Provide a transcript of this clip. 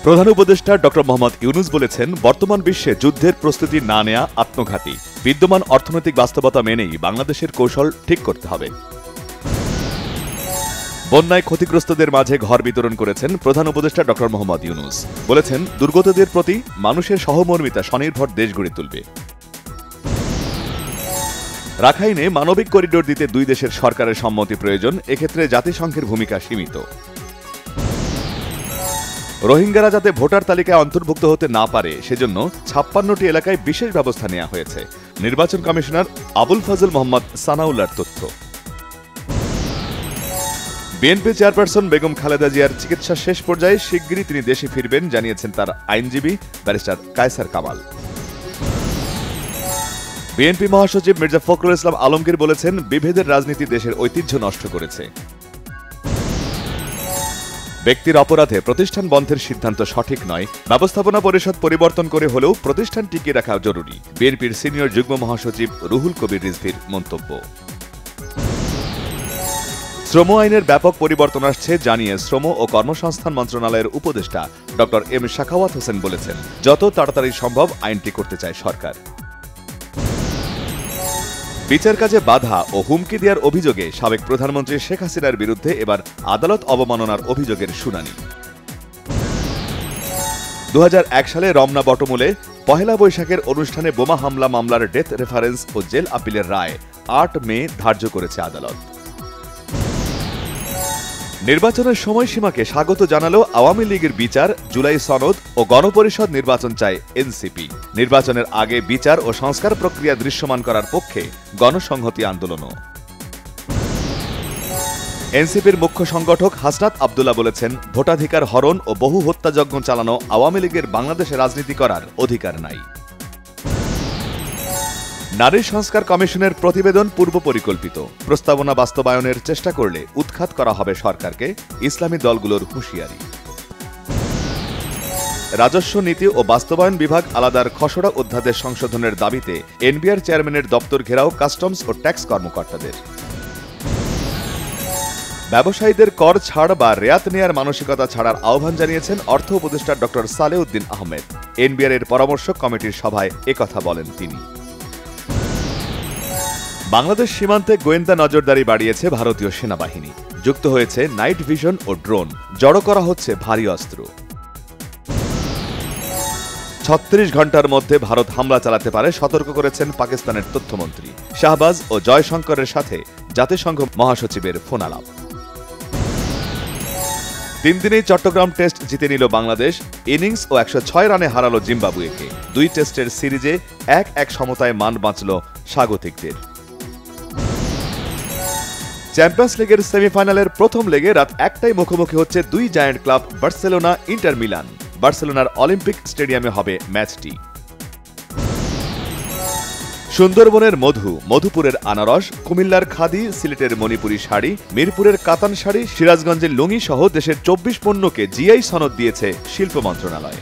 প্রধান উপদেষ্টা ডক্টর মোহাম্মদ ইউনূস বলেছেন, বর্তমান বিশ্বে যুদ্ধের প্রস্তুতি না নেয়া আত্মঘাতী। বিদ্যমান অর্থনৈতিক বাস্তবতা মেনেই বাংলাদেশের কৌশল ঠিক করতে হবে। বন্যায় ক্ষতিগ্রস্তদের মাঝে ঘর বিতরণ করেছেন প্রধান উপদেষ্টা ডক্টর মোহাম্মদ ইউনূস। বলেছেন, দুর্গতদের প্রতি মানুষের সহমর্মিতা স্বনির্ভর দেশ গড়ে তুলবে। রাখাইনে মানবিক করিডোর দিতে দুই দেশের সরকারের সম্মতি প্রয়োজন, এক্ষেত্রে জাতিসংঘের ভূমিকা সীমিত। রোহিঙ্গারা যাতে ভোটার তালিকায় অন্তর্ভুক্ত হতে না পারে সেজন্য ৫৬টি এলাকায় বিশেষ ব্যবস্থা নেওয়া হয়েছে। নির্বাচন কমিশনার আবুল ফজল মোহাম্মদ সানাউল্লাহর তথ্য। বিএনপি চেয়ারপারসন বেগম খালেদা জিয়ার চিকিৎসা শেষ পর্যায়ে শিগগিরই তিনি দেশে ফিরবেন জানিয়েছেন তার আইনজীবী ব্যারিস্টার কায়সার কামাল। বিএনপি মহাসচিব মির্জা ফখরুল ইসলাম আলমগীর বলেছেন, বিভেদের রাজনীতি দেশের ঐতিহ্য নষ্ট করেছে। ব্যক্তির অপরাধে প্রতিষ্ঠান বন্ধের সিদ্ধান্ত সঠিক নয়, ব্যবস্থাপনা পরিষদ পরিবর্তন করে হলেও প্রতিষ্ঠান টিকিয়ে রাখা জরুরি। বিএনপির সিনিয়র যুগ্ম মহাসচিব রুহুল কবির রিজভীর মন্তব্য। শ্রম আইনের ব্যাপক পরিবর্তন আসছে জানিয়ে শ্রম ও কর্মসংস্থান মন্ত্রণালয়ের উপদেষ্টা ডক্টর এম শাখাওয়াত হোসেন বলেছেন, যত তাড়াতাড়ি সম্ভব আইনটি করতে চায় সরকার। বিচার কাজে বাধা ও হুমকি দেওয়ার অভিযোগে সাবেক প্রধানমন্ত্রী শেখ হাসিনার বিরুদ্ধে এবার আদালত অবমাননার অভিযোগের শুনানি। ২০০১ সালে রমনা বটমূলে পহেলা বৈশাখের অনুষ্ঠানে বোমা হামলা মামলার ডেথ রেফারেন্স ও জেল আপিলের রায় ৮ মে ধার্য করেছে আদালত। নির্বাচনের সময়সীমাকে স্বাগত জানালেও আওয়ামী লীগের বিচার, জুলাই সনদ ও গণপরিষদ নির্বাচন চায় এনসিপি। নির্বাচনের আগে বিচার ও সংস্কার প্রক্রিয়া দৃশ্যমান করার পক্ষে গণসংহতি আন্দোলনও। এনসিপির মুখ্য সংগঠক হাসনাত আবদুল্লাহ বলেছেন, ভোটাধিকার হরণ ও বহু হত্যাযজ্ঞ চালানো আওয়ামী লীগের বাংলাদেশে রাজনীতি করার অধিকার নাই। নারী সংস্কার কমিশনের প্রতিবেদন পূর্ব পরিকল্পিত, প্রস্তাবনা বাস্তবায়নের চেষ্টা করলে উৎখাত করা হবে সরকারকে, ইসলামী দলগুলোর হুঁশিয়ারি। রাজস্ব নীতি ও বাস্তবায়ন বিভাগ আলাদার খসড়া অধ্যাদেশ সংশোধনের দাবিতে এনবিআর চেয়ারম্যানের দপ্তর ঘেরাও কাস্টমস ও ট্যাক্স কর্মকর্তাদের। ব্যবসায়ীদের কর ছাড় বা রেয়াত নেয়ার মানসিকতা ছাড়ার আহ্বান জানিয়েছেন অর্থ উপদেষ্টা ডক্টর সালেউদ্দিন আহমেদ। এনবিআর এর পরামর্শক কমিটির সভায় একথা বলেন তিনি। বাংলাদেশ সীমান্তে গোয়েন্দা নজরদারি বাড়িয়েছে ভারতীয় সেনাবাহিনী। যুক্ত হয়েছে নাইট ভিশন ও ড্রোন, জড়ো করা হচ্ছে ভারী অস্ত্র। ৩৬ ঘণ্টার মধ্যে ভারত হামলা চালাতে পারে সতর্ক করেছেন পাকিস্তানের তথ্যমন্ত্রী। শাহবাজ ও জয়শঙ্করের সাথে জাতিসংঘ মহাসচিবের ফোনালাপ। ৩ দিনেই চট্টগ্রাম টেস্ট জিতে নিল বাংলাদেশ। ইনিংস ও ১০৬ রানে হারালো জিম্বাবুয়েকে। ২ টেস্টের সিরিজে ১-১ সমতায় মান বাঁচল স্বাগতিকদের। চ্যাম্পিয়ন্স লিগের সেমিফাইনালের প্রথম লেগে রাত ১টায় মুখোমুখি হচ্ছে দুই giant club Barcelona inter Milan. বার্সেলোনার অলিম্পিক স্টেডিয়ামে হবে ম্যাচটি। সুন্দরবনের মধু, মধুপুরের আনারস, কুমিল্লার খাদি, সিলেটের মণিপুরি শাড়ি, মিরপুরের কাতান শাড়ি, সিরাজগঞ্জের লুঙ্গি সহ দেশের ২৪ পণ্যকে জিআই সনদ দিয়েছে শিল্প মন্ত্রণালয়।